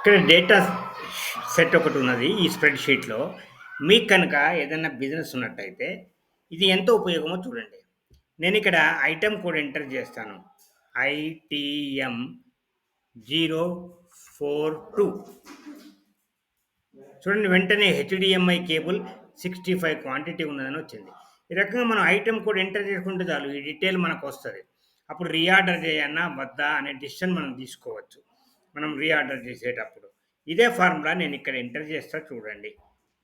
ఇక్కడ data set ఒకటి ఉన్నది ఈ స్ప్రెడ్ షీట్లో. మీకు కనుక ఏదైనా బిజినెస్ ఉన్నట్టయితే ఇది ఎంత ఉపయోగమో చూడండి. నేను ఇక్కడ ఐటెం కోడ్ ఎంటర్ చేస్తాను. ఐటీఎం 042. చూడండి, వెంటనే హెచ్డిఎంఐ కేబుల్ 65 క్వాంటిటీ ఉన్నదని వచ్చింది. ఈ రకంగా మనం ఐటెం కోడ్ ఎంటర్ చేసుకుంటే చాలు ఈ డీటెయిల్ మనకు వస్తుంది. అప్పుడు రీఆర్డర్ చేయన్నా వద్దా అనే డిసిషన్ మనం తీసుకోవచ్చు మనం రీఆర్డర్ చేసేటప్పుడు. ఇదే ఫార్ములా నేను ఇక్కడ ఎంటర్ చేస్తా చూడండి.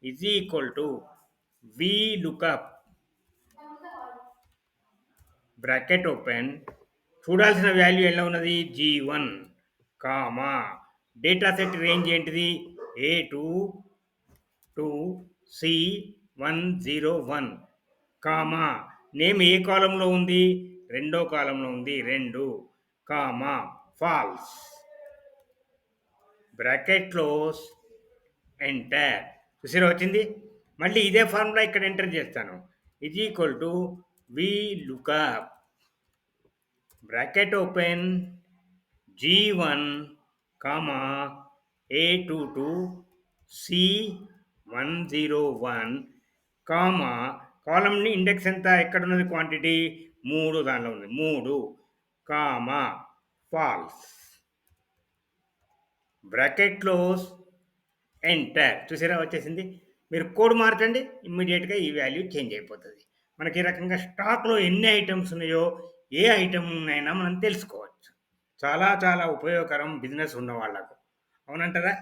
Is equal to V lookup bracket open, చూడాల్సిన వాల్యూ ఎలా ఉన్నది G1 comma data set range ఏంటిది A2 to C101 comma name ఏ కాలంలో ఉంది రెండో కాలంలో ఉంది 2 comma false bracket close enter. చూసారా వచ్చింది. మళ్ళీ ఇదే ఫార్ములా ఇక్కడ ఎంటర్ చేస్తాను. Is equal to V lookup bracket open G1 comma A2 to C101 comma కాలంని ఇండెక్స్ ఎంత ఎక్కడ ఉన్నది క్వాంటిటీ 3 దానిలో ఉంది 3 comma false bracket close enter. చూసారా వచ్చేసింది. మీరు కోడ్ మార్చండి, ఇమ్మీడియట్గా ఈ వాల్యూ చేంజ్ అయిపోతుంది. మనకి ఈ రకంగా స్టాక్లో ఎన్ని ఐటమ్స్ ఉన్నాయో ఏ ఐటమ్ అయినా మనం తెలుసుకోవచ్చు. చాలా చాలా ఉపయోగకరం బిజినెస్ ఉన్న వాళ్ళకు. అవునంటారా?